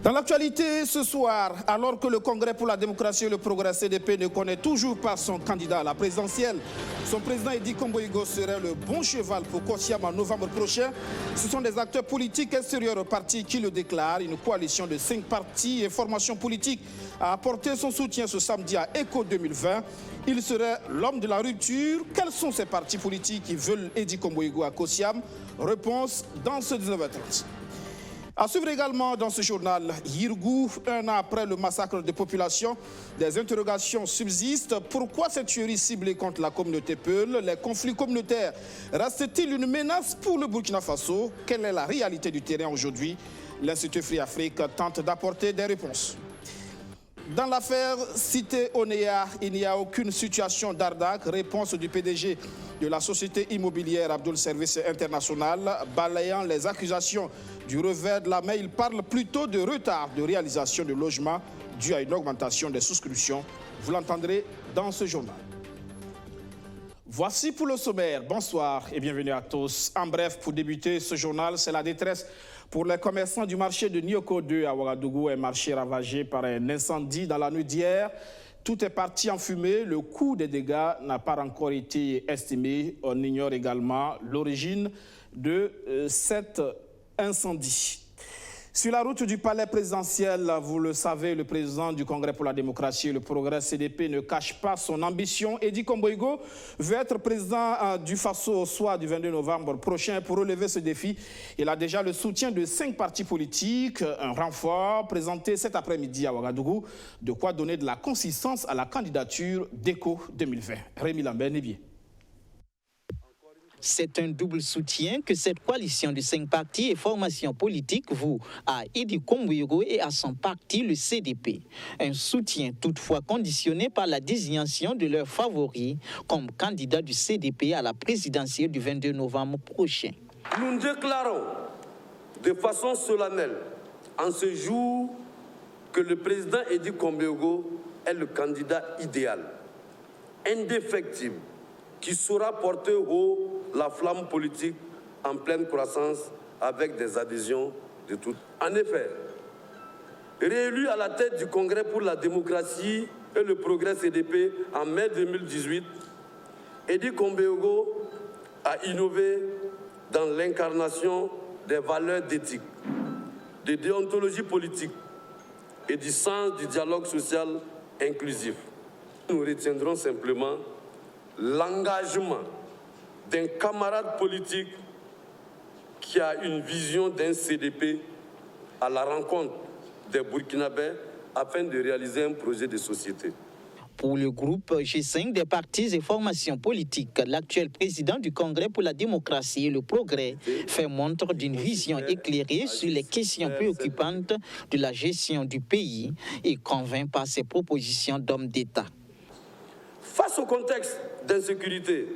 Dans l'actualité ce soir, alors que le Congrès pour la démocratie et le progrès CDP ne connaît toujours pas son candidat à la présidentielle, son président Edi Komboigo serait le bon cheval pour Kosiam en novembre prochain. Ce sont des acteurs politiques extérieurs au parti qui le déclarent. Une coalition de 5 partis et formations politiques a apporté son soutien ce samedi à ECO 2020. Il serait l'homme de la rupture. Quels sont ces partis politiques qui veulent Edi Komboigo à Kosiam? Réponse dans ce 19h30. À suivre également dans ce journal, Yirgou, un an après le massacre de population, des interrogations subsistent. Pourquoi cette tuerie ciblée contre la communauté Peul? Les conflits communautaires restent-ils une menace pour le Burkina Faso? Quelle est la réalité du terrain aujourd'hui? L'Institut Free Afrique tente d'apporter des réponses. Dans l'affaire Cité Onéa, il n'y a aucune situation d'arnaque. Réponse du PDG de la société immobilière Abdul Service International. Balayant les accusations du revers de la main, il parle plutôt de retard de réalisation de logements dû à une augmentation des souscriptions. Vous l'entendrez dans ce journal. Voici pour le sommaire. Bonsoir et bienvenue à tous. En bref, pour débuter ce journal, c'est la détresse pour les commerçants du marché de Nioko 2 à Ouagadougou, un marché ravagé par un incendie dans la nuit d'hier. Tout est parti en fumée. Le coût des dégâts n'a pas encore été estimé. On ignore également l'origine de cet incendie. Sur la route du palais présidentiel, vous le savez, le président du Congrès pour la démocratie et le progrès CDP ne cache pas son ambition. Edi Komboigo veut être président du Faso au soir du 22 novembre prochain. Pour relever ce défi, il a déjà le soutien de 5 partis politiques, un renfort présenté cet après-midi à Ouagadougou, de quoi donner de la consistance à la candidature d'ECO 2020. Rémi Lambert-Nébier. C'est un double soutien que cette coalition de 5 partis et formations politiques voue à Edi Komboigo et à son parti, le CDP. Un soutien toutefois conditionné par la désignation de leur favori comme candidat du CDP à la présidentielle du 22 novembre prochain. Nous déclarons de façon solennelle en ce jour que le président Edi Komboigo est le candidat idéal, indéfectible, qui saura porter haut la flamme politique en pleine croissance avec des adhésions de toutes. En effet, réélu à la tête du Congrès pour la démocratie et le progrès CDP en mai 2018, Edi Komboigo a innové dans l'incarnation des valeurs d'éthique, de déontologie politique et du sens du dialogue social inclusif. Nous retiendrons simplement l'engagement d'un camarade politique qui a une vision d'un CDP à la rencontre des Burkinabés afin de réaliser un projet de société. Pour le groupe G5 des partis et formations politiques, l'actuel président du Congrès pour la démocratie et le progrès fait montre d'une vision éclairée sur les questions préoccupantes de la gestion du pays et convainc par ses propositions d'hommes d'État. Face au contexte d'insécurité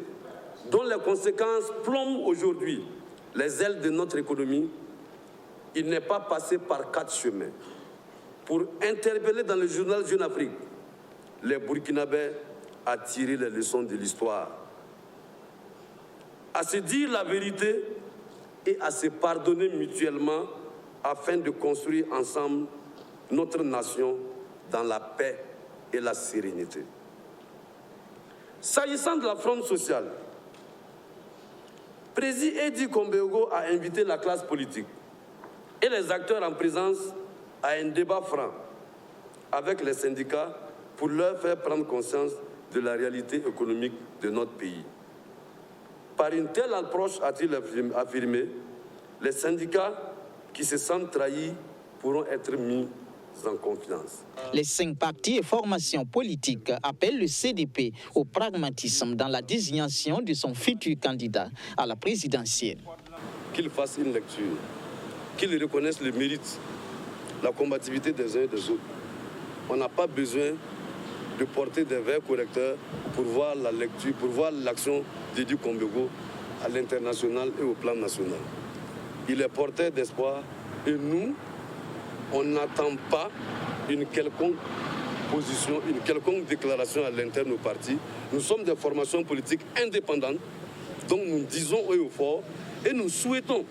dont les conséquences plombent aujourd'hui les ailes de notre économie, il n'est pas passé par 4 chemins. Pour interpeller dans le journal Jeune Afrique les Burkinabés à tirer les leçons de l'histoire, à se dire la vérité et à se pardonner mutuellement afin de construire ensemble notre nation dans la paix et la sérénité. S'agissant de la fronde sociale, président Edi Komboigo a invité la classe politique et les acteurs en présence à un débat franc avec les syndicats pour leur faire prendre conscience de la réalité économique de notre pays. Par une telle approche, a-t-il affirmé, les syndicats qui se sentent trahis pourront être mis en confiance. Les 5 partis et formations politiques appellent le CDP au pragmatisme dans la désignation de son futur candidat à la présidentielle. Qu'il fasse une lecture, qu'il reconnaisse le mérite, la combativité des uns et des autres. On n'a pas besoin de porter des verres correcteurs pour voir la lecture, pour voir l'action d'Edi Komboigo à l'international et au plan national. Il est porteur d'espoir et nous, on n'attend pas une quelconque position, une quelconque déclaration à l'interne au parti. Nous sommes des formations politiques indépendantes, donc nous disons haut et fort et nous souhaitons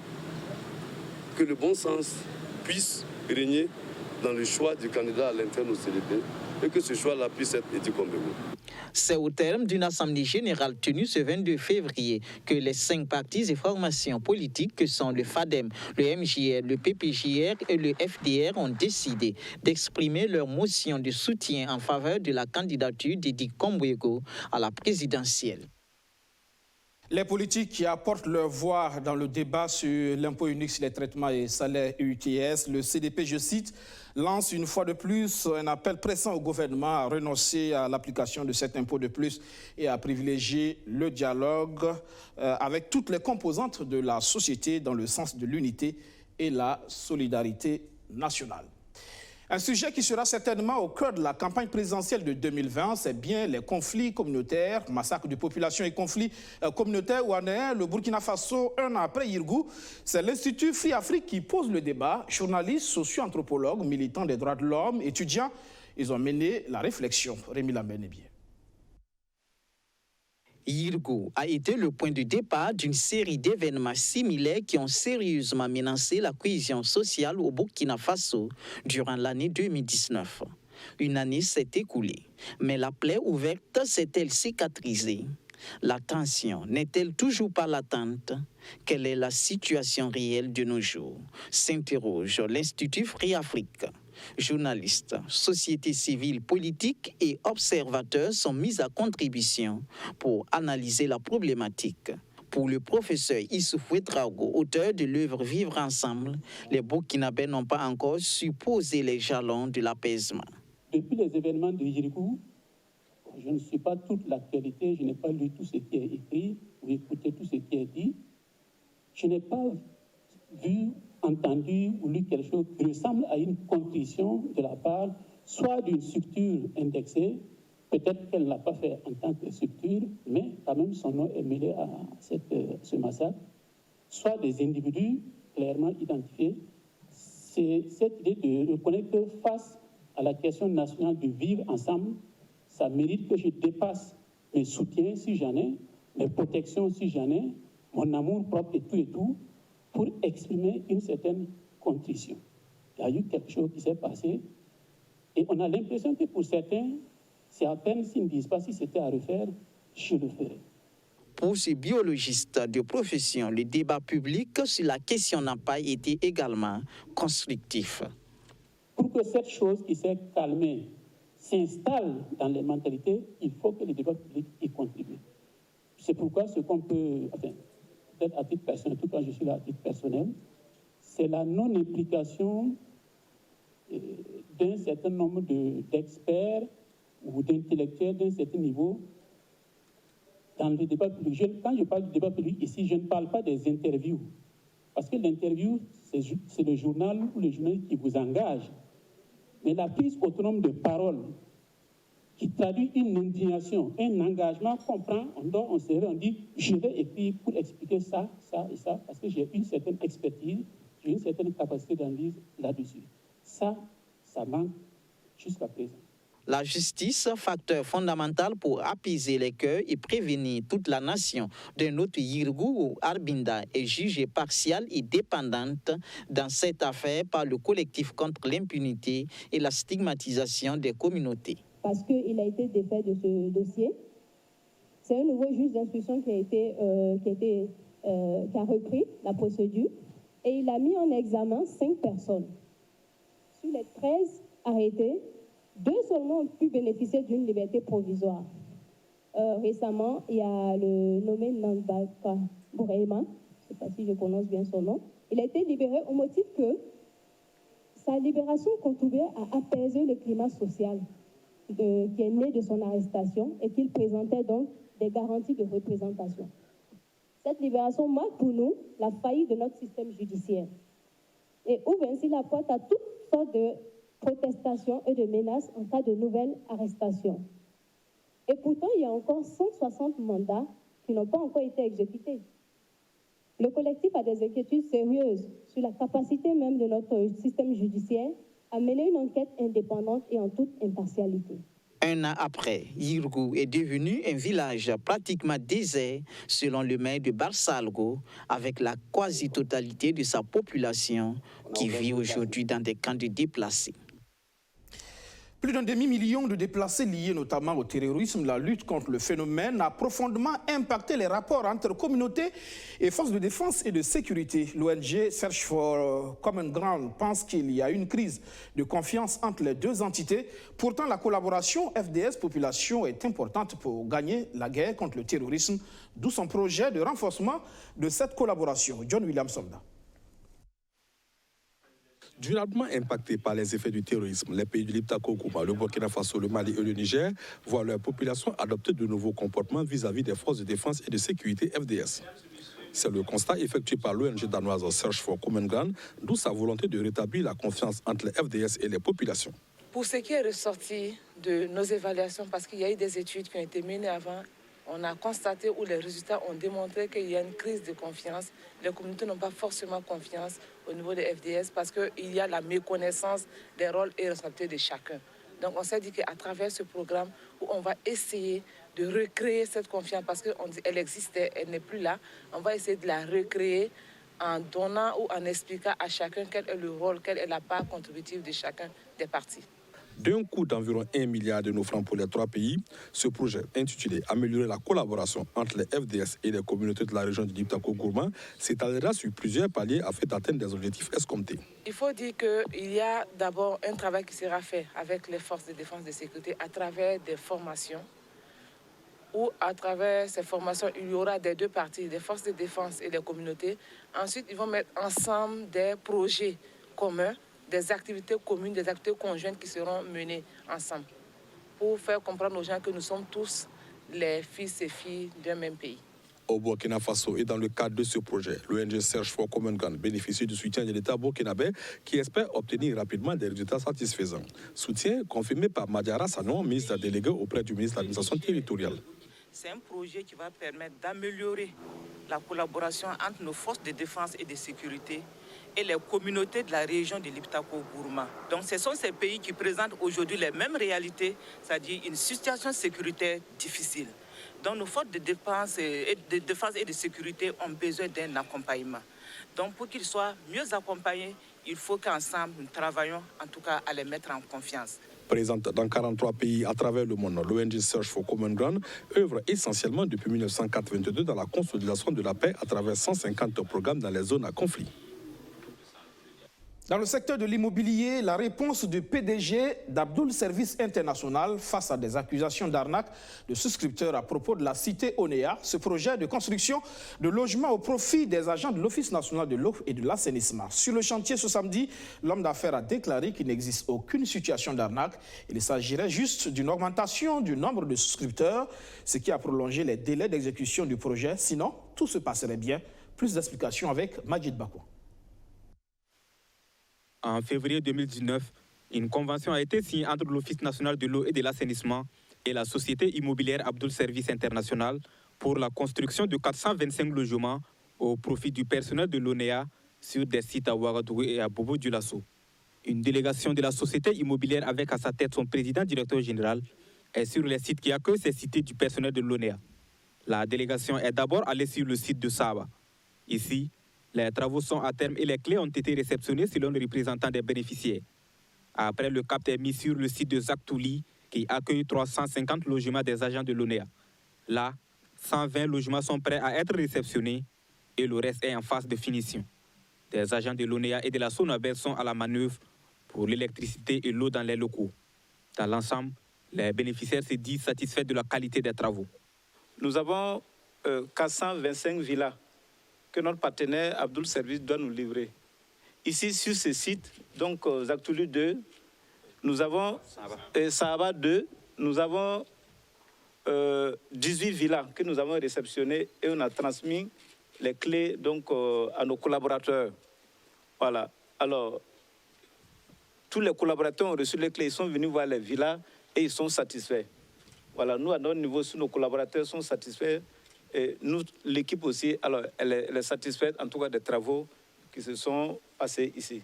que le bon sens puisse régner dans le choix du candidat à l'interne au CDP et que ce choix-là puisse être Eddy Kombego. C'est au terme d'une assemblée générale tenue ce 22 février que les 5 partis et formations politiques que sont le FADEM, le MJR, le PPJR et le FDR ont décidé d'exprimer leur motion de soutien en faveur de la candidature d'Eddy Kombego à la présidentielle. Les politiques qui apportent leur voix dans le débat sur l'impôt unique sur les traitements et salaires UTS, le CDP, je cite, lance une fois de plus un appel pressant au gouvernement à renoncer à l'application de cet impôt de plus et à privilégier le dialogue avec toutes les composantes de la société dans le sens de l'unité et la solidarité nationale. Un sujet qui sera certainement au cœur de la campagne présidentielle de 2020, c'est bien les conflits communautaires, massacres de population et conflits communautaires ouanéens. Le Burkina Faso, un an après Yirgou, c'est l'Institut Free Afrique qui pose le débat. Journalistes, socio-anthropologues, militants des droits de l'homme, étudiants, ils ont mené la réflexion. Rémi Lambenebier. Yirgou a été le point de départ d'une série d'événements similaires qui ont sérieusement menacé la cohésion sociale au Burkina Faso durant l'année 2019. Une année s'est écoulée, mais la plaie ouverte s'est-elle cicatrisée? La tension n'est-elle toujours pas latente? Quelle est la situation réelle de nos jours? S'interroge l'Institut Free Afrique. Journalistes, sociétés civiles, politiques et observateurs sont mis à contribution pour analyser la problématique. Pour le professeur Issoufou Traoré, auteur de l'œuvre Vivre ensemble, les Burkinabés n'ont pas encore su poser les jalons de l'apaisement. Depuis les événements de Yirgou, je ne suis pas toute l'actualité, je n'ai pas lu tout ce qui est écrit ou écouté tout ce qui est dit. Je n'ai pas vu, entendu ou lu quelque chose qui ressemble à une contrition de la part soit d'une structure indexée, peut-être qu'elle n'a pas fait en tant que structure, mais quand même son nom est mêlé à ce massacre, soit des individus clairement identifiés. C'est cette idée de reconnaître que face à la question nationale de vivre ensemble, ça mérite que je dépasse mes soutiens si j'en ai, mes protections si j'en ai, mon amour propre et tout, pour exprimer une certaine contrition. Il y a eu quelque chose qui s'est passé et on a l'impression que pour certains, c'est à peine s'ils ne disent pas si c'était à refaire, je le ferai. Pour ces biologistes de profession, le débat public sur la question n'a pas été également constructif. Pour que cette chose qui s'est calmée s'installe dans les mentalités, il faut que le débat public y contribue. C'est pourquoi ce qu'on peut, peut-être à titre personnel, tout quand je suis là à titre personnel, c'est la non-implication d'un certain nombre d'experts ou d'intellectuels d'un certain niveau dans le débat public. Quand je parle du débat public ici, je ne parle pas des interviews. Parce que l'interview, c'est le journal ou le journaliste qui vous engage. Mais la prise autonome de parole qui traduit une indignation, un engagement qu'on prend, on se réveille, on dit « je vais écrire pour expliquer ça, ça et ça, parce que j'ai une certaine expertise, j'ai une certaine capacité d'analyse là-dessus ». Ça manque jusqu'à présent. La justice, facteur fondamental pour apaiser les cœurs et prévenir toute la nation d'un autre Yirgou ou Arbinda, est jugée partiale et dépendante dans cette affaire par le collectif contre l'impunité et la stigmatisation des communautés. Parce qu'il a été défait de ce dossier. C'est un nouveau juge d'instruction qui a repris la procédure et il a mis en examen 5 personnes. Sur les 13 arrêtés, 2 seulement ont pu bénéficier d'une liberté provisoire. Récemment, il y a le nommé Nandaka Bourema, je ne sais pas si je prononce bien son nom. Il a été libéré au motif que sa libération contribuait à apaiser le climat social qui est né de son arrestation et qu'il présentait donc des garanties de représentation. Cette libération marque pour nous la faillite de notre système judiciaire et ouvre ainsi la porte à toutes sortes de protestations et de menaces en cas de nouvelles arrestations. Et pourtant, il y a encore 160 mandats qui n'ont pas encore été exécutés. Le collectif a des inquiétudes sérieuses sur la capacité même de notre système judiciaire à mener une enquête indépendante et en toute impartialité. Un an après, Yirgou est devenu un village pratiquement désert, selon le maire de Barsalgo, avec la quasi-totalité de sa population qui vit aujourd'hui dans des camps de déplacés. Plus d'un demi-million de déplacés liés notamment au terrorisme, la lutte contre le phénomène a profondément impacté les rapports entre communautés et forces de défense et de sécurité. L'ONG Search for Common Ground pense qu'il y a une crise de confiance entre les deux entités. Pourtant, la collaboration FDS-population est importante pour gagner la guerre contre le terrorisme, d'où son projet de renforcement de cette collaboration. John William Somda. Durablement impactés par les effets du terrorisme, les pays du Liptako-Gourma, le Burkina Faso, le Mali et le Niger voient leur population adopter de nouveaux comportements vis-à-vis des forces de défense et de sécurité FDS. C'est le constat effectué par l'ONG danoise Search for Common Ground, d'où sa volonté de rétablir la confiance entre les FDS et les populations. Pour ce qui est ressorti de nos évaluations, parce qu'il y a eu des études qui ont été menées avant, on a constaté où les résultats ont démontré qu'il y a une crise de confiance. Les communautés n'ont pas forcément confiance au niveau des FDS parce qu'il y a la méconnaissance des rôles et responsabilités de chacun. Donc on s'est dit qu'à travers ce programme, où on va essayer de recréer cette confiance parce qu'elle existait, elle n'est plus là, on va essayer de la recréer en donnant ou en expliquant à chacun quel est le rôle, quelle est la part contributive de chacun des parties. D'un coût d'environ 1 milliard de nos francs pour les 3 pays, ce projet intitulé « Améliorer la collaboration entre les FDS et les communautés de la région du Liptako-Gourma » s'étalera sur plusieurs paliers afin d'atteindre des objectifs escomptés. Il faut dire qu'il y a d'abord un travail qui sera fait avec les forces de défense et de sécurité à travers des formations où à travers ces formations, il y aura des deux parties, des forces de défense et les communautés. Ensuite, ils vont mettre ensemble des projets communs, des activités communes, des activités conjointes qui seront menées ensemble pour faire comprendre aux gens que nous sommes tous les fils et filles d'un même pays. Au Burkina Faso et dans le cadre de ce projet, l'ONG Search for Common Ground bénéficie du soutien de l'État burkinabé qui espère obtenir rapidement des résultats satisfaisants. Soutien confirmé par Madiara Sanon, ministre délégué auprès du ministre de l'Administration territoriale. C'est un projet qui va permettre d'améliorer la collaboration entre nos forces de défense et de sécurité et les communautés de la région de Liptako-Gourma. Donc ce sont ces pays qui présentent aujourd'hui les mêmes réalités, c'est-à-dire une situation sécuritaire difficile. Donc nos forces de défense et de sécurité ont besoin d'un accompagnement. Donc pour qu'ils soient mieux accompagnés, il faut qu'ensemble nous travaillions en tout cas à les mettre en confiance. Présente dans 43 pays à travers le monde, l'ONG Search for Common Ground œuvre essentiellement depuis 1982 dans la consolidation de la paix à travers 150 programmes dans les zones à conflit. Dans le secteur de l'immobilier, la réponse du PDG d'Abdoul Service International face à des accusations d'arnaque de souscripteurs à propos de la cité Onea, ce projet de construction de logements au profit des agents de l'Office national de l'eau et de l'assainissement. Sur le chantier ce samedi, l'homme d'affaires a déclaré qu'il n'existe aucune situation d'arnaque. Il s'agirait juste d'une augmentation du nombre de souscripteurs, ce qui a prolongé les délais d'exécution du projet. Sinon, tout se passerait bien. Plus d'explications avec Majid Bakou. En février 2019, une convention a été signée entre l'Office national de l'eau et de l'assainissement et la société immobilière Abdoul Service International pour la construction de 425 logements au profit du personnel de l'ONEA sur des sites à Ouagadougou et à Bobo-Dioulasso. Une délégation de la société immobilière avec à sa tête son président-directeur général est sur les sites qui accueillent ces cités du personnel de l'ONEA. La délégation est d'abord allée sur le site de Saba. Ici, les travaux sont à terme et les clés ont été réceptionnées selon le représentant des bénéficiaires. Après, le cap est mis sur le site de Zaktouli qui accueille 350 logements des agents de l'ONEA. Là, 120 logements sont prêts à être réceptionnés et le reste est en phase de finition. Des agents de l'ONEA et de la SONABEL sont à la manœuvre pour l'électricité et l'eau dans les locaux. Dans l'ensemble, les bénéficiaires se disent satisfaits de la qualité des travaux. Nous avons 425 villas que notre partenaire Abdoul Service doit nous livrer. Ici, sur ce site, donc Zaktouli 2, nous avons Sahaba 2, nous avons 18 villas que nous avons réceptionnées et on a transmis les clés donc, à nos collaborateurs. Voilà. Alors, tous les collaborateurs ont reçu les clés, ils sont venus voir les villas et ils sont satisfaits. Voilà, nous, à notre niveau, si nos collaborateurs sont satisfaits, et nous, l'équipe aussi, alors, elle est satisfaite en tout cas des travaux qui se sont passés ici.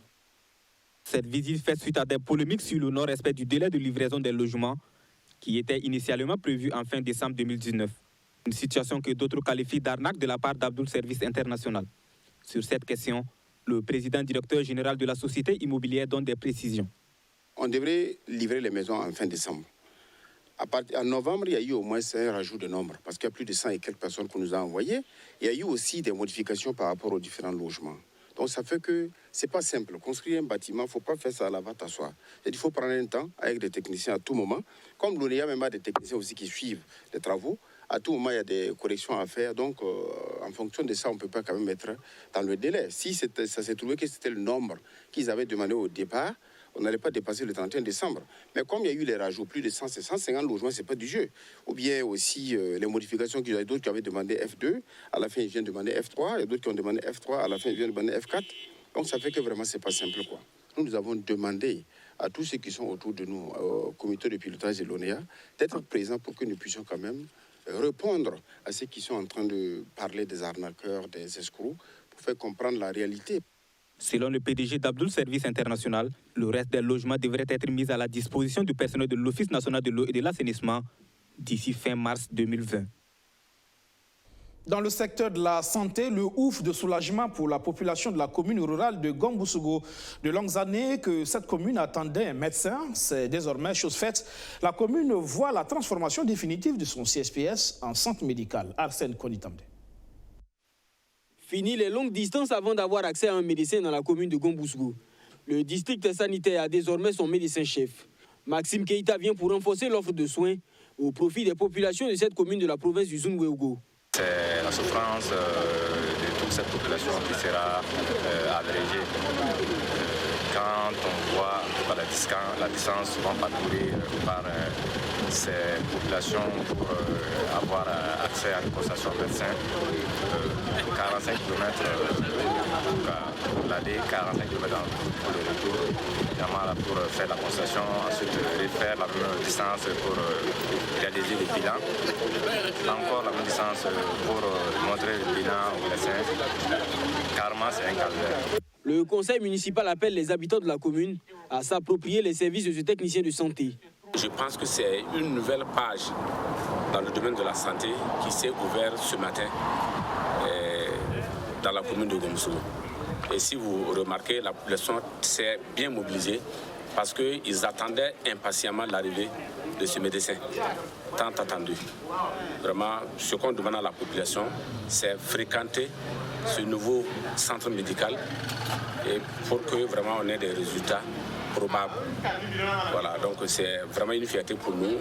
Cette visite fait suite à des polémiques sur le non-respect du délai de livraison des logements qui était initialement prévu en fin décembre 2019. Une situation que d'autres qualifient d'arnaque de la part d'Abdoul Service International. Sur cette question, le président directeur général de la société immobilière donne des précisions. on devrait livrer les maisons en fin décembre. En novembre, il y a eu au moins un rajout de nombre, parce qu'il y a plus de 100 et quelques personnes qu'on nous a envoyées. Il y a eu aussi des modifications par rapport aux différents logements. Donc ça fait que ce n'est pas simple. Construire un bâtiment, il ne faut pas faire ça à la va-t'asseoir. Il faut prendre un temps avec des techniciens à tout moment. Comme l'ONEA même a des techniciens aussi qui suivent les travaux, à tout moment, il y a des corrections à faire. Donc, en fonction de ça, on ne peut pas quand même être dans le délai. Si ça s'est trouvé que c'était le nombre qu'ils avaient demandé au départ, on n'allait pas dépasser le 31 décembre. Mais comme il y a eu les rajouts, plus de 150 logements, ce n'est pas du jeu. Ou bien aussi les modifications qu'il y a d'autres qui avaient demandé F2, à la fin ils viennent demander F3, il y a d'autres qui ont demandé F3, à la fin ils viennent demander F4. Donc ça fait que vraiment ce n'est pas simple, quoi. Nous avons demandé à tous ceux qui sont autour de nous, au comité de pilotage de l'ONEA, d'être présents pour que nous puissions quand même répondre à ceux qui sont en train de parler des arnaqueurs, des escrocs, pour faire comprendre la réalité. Selon le PDG d'Abdoul Service International, le reste des logements devrait être mis à la disposition du personnel de l'Office national de l'eau et de l'assainissement d'ici fin mars 2020. Dans le secteur de la santé, le ouf de soulagement pour la population de la commune rurale de Gambousougou. De longues années que cette commune attendait un médecin, c'est désormais chose faite. La commune voit la transformation définitive de son CSPS en centre médical. Arsène Konitamde. Fini les longues distances avant d'avoir accès à un médecin dans la commune de Gambousougou. Le district sanitaire a désormais son médecin-chef. Maxime Keïta vient pour renforcer l'offre de soins au profit des populations de cette commune de la province du Zunweugo. C'est la souffrance de toute cette population qui sera abrégée. Quand on voit la distance souvent parcourue par ces populations pour avoir accès à une consultation médecin, 45 km pour l'aller, 45 km pour le retour, évidemment pour faire la consultation, ensuite refaire la même distance pour réaliser le bilan, encore la même distance pour montrer le bilan au médecin. Carrément, c'est un calvaire. Le conseil municipal appelle les habitants de la commune à s'approprier les services de ce technicien de santé. Je pense que c'est une nouvelle page dans le domaine de la santé qui s'est ouverte ce matin dans la commune de Gambousougou. Et si vous remarquez, la population s'est bien mobilisée parce qu'ils attendaient impatiemment l'arrivée de ce médecin, tant attendu. Vraiment, ce qu'on demande à la population, c'est fréquenter ce nouveau centre médical et pour que vraiment on ait des résultats probables. Voilà, donc c'est vraiment une fierté pour nous.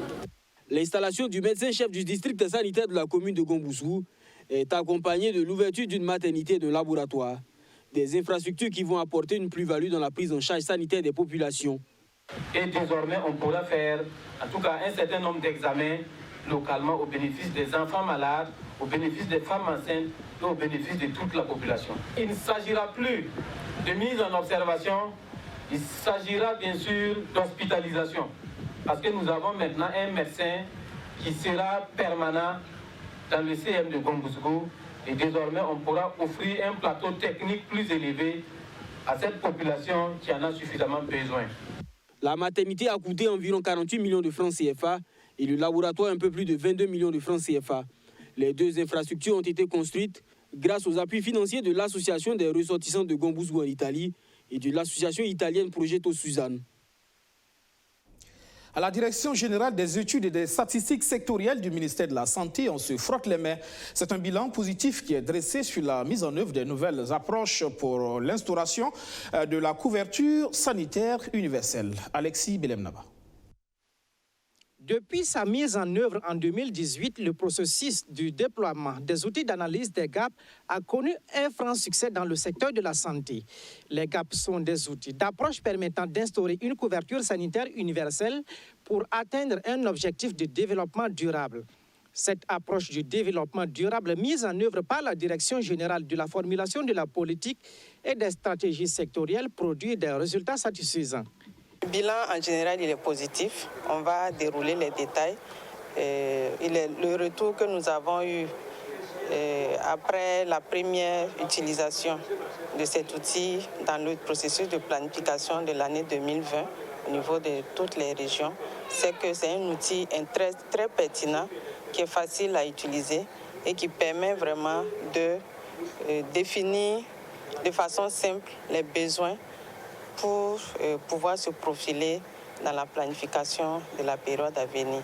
L'installation du médecin-chef du district sanitaire de la commune de Gambousougou est accompagnée de l'ouverture d'une maternité et d'un laboratoire. Des infrastructures qui vont apporter une plus-value dans la prise en charge sanitaire des populations. Et désormais, on pourra faire, en tout cas, un certain nombre d'examens localement au bénéfice des enfants malades, au bénéfice des femmes enceintes et au bénéfice de toute la population. Il ne s'agira plus de mise en observation, il s'agira bien sûr d'hospitalisation. Parce que nous avons maintenant un médecin qui sera permanent dans le CM de Gambousougou et désormais on pourra offrir un plateau technique plus élevé à cette population qui en a suffisamment besoin. La maternité a coûté environ 48 millions de francs CFA et le laboratoire un peu plus de 22 millions de francs CFA. Les deux infrastructures ont été construites grâce aux appuis financiers de l'Association des ressortissants de Gambousougou en Italie et de l'association italienne Progetto Suzanne. À la Direction générale des études et des statistiques sectorielles du ministère de la Santé, on se frotte les mains. C'est un bilan positif qui est dressé sur la mise en œuvre des nouvelles approches pour l'instauration de la couverture sanitaire universelle. Alexis Belemnaba. Depuis sa mise en œuvre en 2018, le processus du déploiement des outils d'analyse des gaps a connu un franc succès dans le secteur de la santé. Les gaps sont des outils d'approche permettant d'instaurer une couverture sanitaire universelle pour atteindre un objectif de développement durable. Cette approche du développement durable mise en œuvre par la Direction générale de la formulation de la politique et des stratégies sectorielles produit des résultats satisfaisants. Le bilan en général il est positif. On va dérouler les détails. Le retour que nous avons eu après la première utilisation de cet outil dans le processus de planification de l'année 2020 au niveau de toutes les régions, c'est que c'est un outil très, très pertinent qui est facile à utiliser et qui permet vraiment de définir de façon simple les besoins pour pouvoir se profiler dans la planification de la période à venir.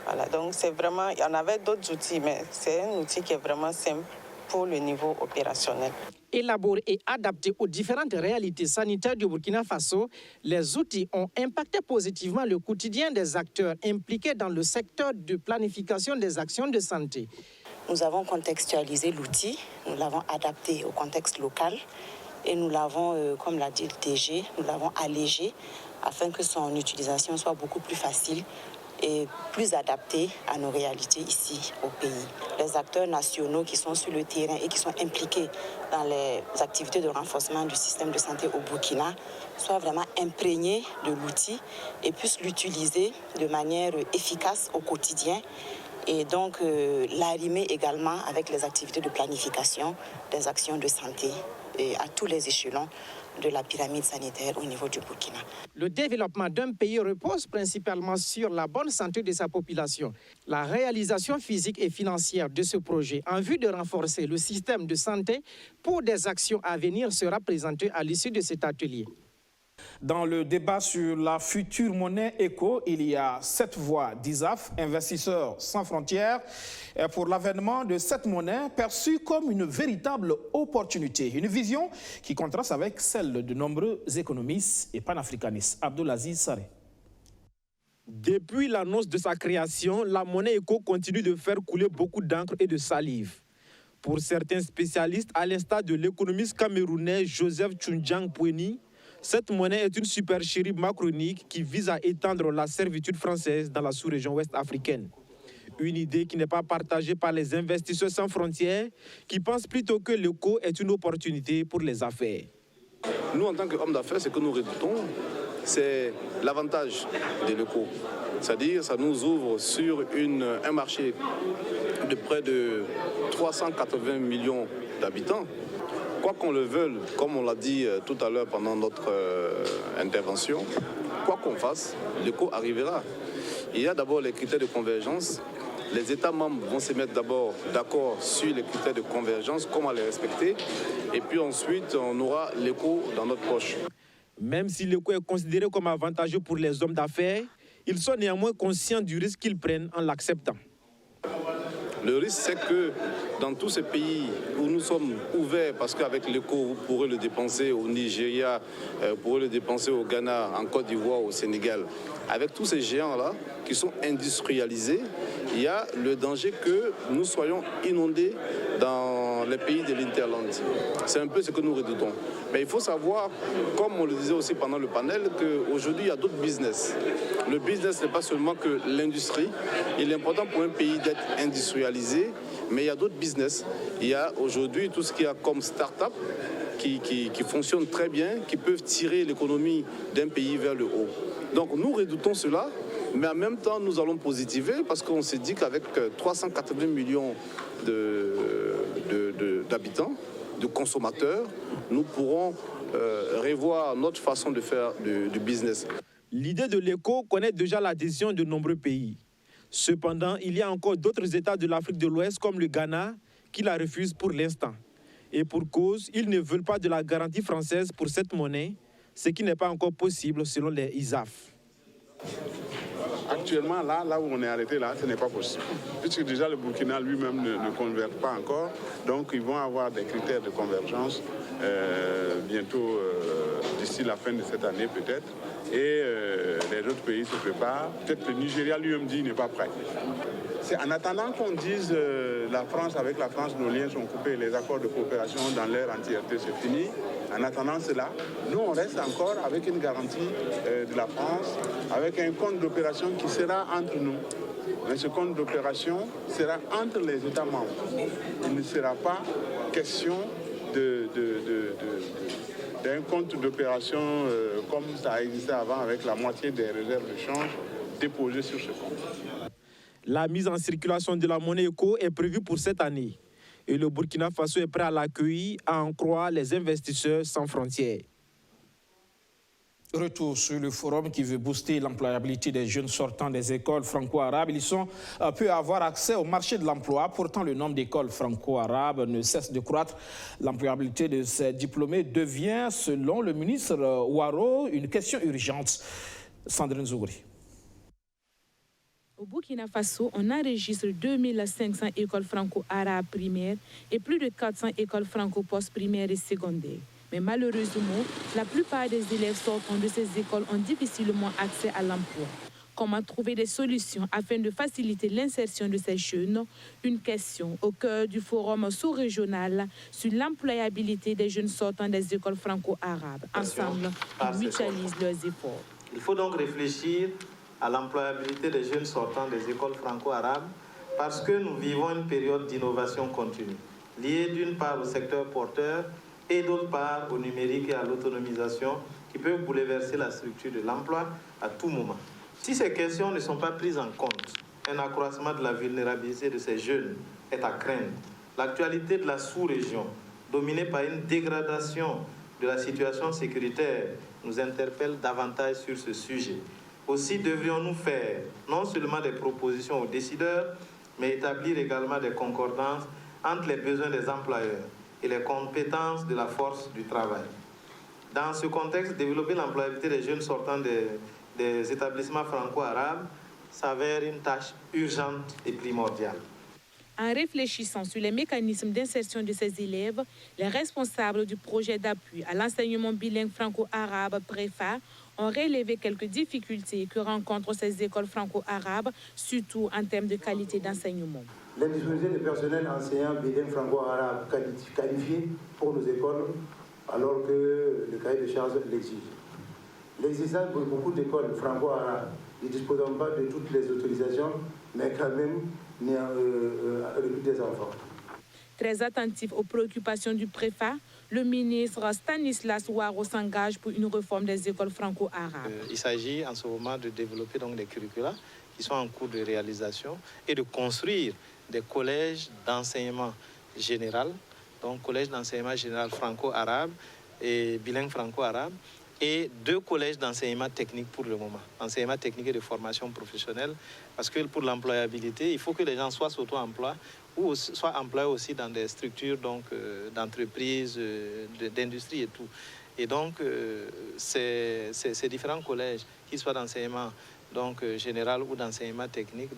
Voilà, donc c'est vraiment, il y en avait d'autres outils, mais c'est un outil qui est vraiment simple pour le niveau opérationnel. Élaborés et adaptés aux différentes réalités sanitaires du Burkina Faso, les outils ont impacté positivement le quotidien des acteurs impliqués dans le secteur de planification des actions de santé. Nous avons contextualisé l'outil, nous l'avons adapté au contexte local et nous l'avons, comme l'a dit le DG, nous l'avons allégé afin que son utilisation soit beaucoup plus facile et plus adaptée à nos réalités ici au pays. Les acteurs nationaux qui sont sur le terrain et qui sont impliqués dans les activités de renforcement du système de santé au Burkina soient vraiment imprégnés de l'outil et puissent l'utiliser de manière efficace au quotidien et donc l'arrimer également avec les activités de planification des actions de santé et à tous les échelons de la pyramide sanitaire au niveau du Burkina. Le développement d'un pays repose principalement sur la bonne santé de sa population. La réalisation physique et financière de ce projet en vue de renforcer le système de santé pour des actions à venir sera présentée à l'issue de cet atelier. Dans le débat sur la future monnaie éco, il y a 7 voix d'ISAF, investisseurs sans frontières, pour l'avènement de cette monnaie perçue comme une véritable opportunité. Une vision qui contraste avec celle de nombreux économistes et panafricanistes. Abdelaziz Saré. Depuis l'annonce de sa création, la monnaie éco continue de faire couler beaucoup d'encre et de salive. Pour certains spécialistes, à l'instar de l'économiste camerounais Joseph Tchoundjang Poueni, cette monnaie est une supercherie macronique qui vise à étendre la servitude française dans la sous-région ouest africaine. Une idée qui n'est pas partagée par les investisseurs sans frontières, qui pensent plutôt que l'éco est une opportunité pour les affaires. Nous, en tant qu'hommes d'affaires, ce que nous redoutons, c'est l'avantage de l'éco. C'est-à-dire, ça nous ouvre sur un marché de près de 380 millions d'habitants. Quoi qu'on le veuille, comme on l'a dit tout à l'heure pendant notre intervention, quoi qu'on fasse, l'éco arrivera. Il y a d'abord les critères de convergence. Les États membres vont se mettre d'abord d'accord sur les critères de convergence, comment les respecter. Et puis ensuite, on aura l'éco dans notre poche. Même si l'éco est considéré comme avantageux pour les hommes d'affaires, ils sont néanmoins conscients du risque qu'ils prennent en l'acceptant. Le risque, c'est que dans tous ces pays où nous sommes ouverts, parce qu'avec l'éco, vous pourrez le dépenser au Nigeria, vous pourrez le dépenser au Ghana, en Côte d'Ivoire, au Sénégal. Avec tous ces géants-là qui sont industrialisés, il y a le danger que nous soyons inondés dans les pays de l'Interland. C'est un peu ce que nous redoutons. Mais il faut savoir, comme on le disait aussi pendant le panel, qu'aujourd'hui, il y a d'autres business. Le business n'est pas seulement que l'industrie. Il est important pour un pays d'être industrialisé, mais il y a d'autres business. Il y a aujourd'hui tout ce qu'il y a comme start-up qui fonctionne très bien, qui peuvent tirer l'économie d'un pays vers le haut. Donc nous redoutons cela, mais en même temps, nous allons positiver parce qu'on s'est dit qu'avec 380 millions d'habitants, de consommateurs, nous pourrons revoir notre façon de faire du business. L'idée de l'éco connaît déjà l'adhésion de nombreux pays. Cependant, il y a encore d'autres États de l'Afrique de l'Ouest, comme le Ghana, qui la refusent pour l'instant. Et pour cause, ils ne veulent pas de la garantie française pour cette monnaie, ce qui n'est pas encore possible selon les ISAF. Actuellement, là où on est arrêté, là, ce n'est pas possible. Puisque déjà le Burkina lui-même ne converge pas encore, donc ils vont avoir des critères de convergence bientôt, d'ici la fin de cette année peut-être. Et les autres pays se préparent. Peut-être que le Nigeria lui-même dit qu'il n'est pas prêt. C'est en attendant qu'on dise la France, avec la France, nos liens sont coupés, les accords de coopération dans leur entièreté, c'est fini. En attendant cela, nous, on reste encore avec une garantie de la France, avec un compte d'opération qui sera entre nous. Mais ce compte d'opération sera entre les États membres. Il ne sera pas question d'un compte d'opération comme ça existait avant, avec la moitié des réserves de change déposées sur ce compte. La mise en circulation de la monnaie éco est prévue pour cette année. Et le Burkina Faso est prêt à l'accueillir, à en croire les investisseurs sans frontières. Retour sur le forum qui veut booster l'employabilité des jeunes sortant des écoles franco-arabes. Ils sont peu à avoir accès au marché de l'emploi. Pourtant, le nombre d'écoles franco-arabes ne cesse de croître. L'employabilité de ces diplômés devient, selon le ministre Ouaro, une question urgente. Sandrine Zougouri. Au Burkina Faso, on enregistre 2500 écoles franco-arabes primaires et plus de 400 écoles franco-post-primaires et secondaires. Mais malheureusement, la plupart des élèves sortant de ces écoles ont difficilement accès à l'emploi. Comment trouver des solutions afin de faciliter l'insertion de ces jeunes? Une question au cœur du forum sous-régional sur l'employabilité des jeunes sortant des écoles franco-arabes. Ensemble, ils mutualisent leurs efforts. Il faut donc réfléchir à l'employabilité des jeunes sortant des écoles franco-arabes parce que nous vivons une période d'innovation continue, liée d'une part au secteur porteur et d'autre part au numérique et à l'autonomisation qui peuvent bouleverser la structure de l'emploi à tout moment. Si ces questions ne sont pas prises en compte, un accroissement de la vulnérabilité de ces jeunes est à craindre. L'actualité de la sous-région, dominée par une dégradation de la situation sécuritaire, nous interpelle davantage sur ce sujet. Aussi devrions-nous faire non seulement des propositions aux décideurs, mais établir également des concordances entre les besoins des employeurs et les compétences de la force du travail. Dans ce contexte, développer l'employabilité des jeunes sortant des établissements franco-arabes s'avère une tâche urgente et primordiale. En réfléchissant sur les mécanismes d'insertion de ces élèves, les responsables du projet d'appui à l'enseignement bilingue franco-arabe PREFA ont relevé quelques difficultés que rencontrent ces écoles franco-arabes, surtout en termes de qualité d'enseignement. L'indisponibilité des personnels enseignants bilingues franco-arabes qualifiés pour nos écoles, alors que le cahier de charges l'exige. L'existence de beaucoup d'écoles franco-arabes ne disposant pas de toutes les autorisations, mais quand même recrutent des enfants. Très attentif aux préoccupations du préfet, le ministre Stanislas Ouaro s'engage pour une réforme des écoles franco-arabes. Il s'agit en ce moment de développer donc des curricula qui sont en cours de réalisation et de construire des collèges d'enseignement général, donc collèges d'enseignement général franco-arabe et bilingue franco-arabe, et 2 collèges d'enseignement technique pour le moment, enseignement technique et de formation professionnelle, parce que pour l'employabilité, il faut que les gens soit s'auto-emploient ou soient employés aussi dans des structures d'entreprises, d'industrie et tout. Et donc, ces différents collèges, qu'ils soient d'enseignement général ou d'enseignement technique,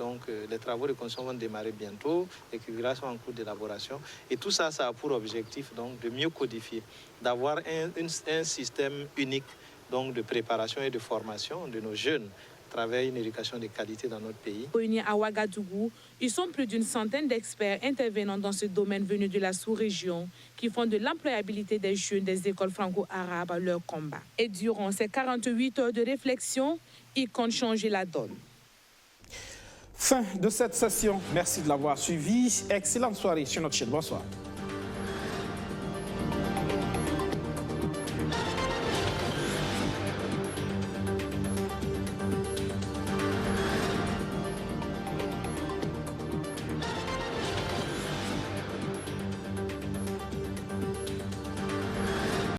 les travaux de construction vont démarrer bientôt, les curricula sont en cours d'élaboration. Et tout ça, ça a pour objectif de mieux codifier, d'avoir un système unique de préparation et de formation de nos jeunes à travers une éducation de qualité dans notre pays. Réunis à Ouagadougou, ils sont plus d'une centaine d'experts intervenant dans ce domaine venu de la sous-région qui font de l'employabilité des jeunes des écoles franco-arabes leur combat. Et durant ces 48 heures de réflexion, ils comptent changer la donne. Fin de cette session. Merci de l'avoir suivi. Excellente soirée sur notre chaîne. Bonsoir.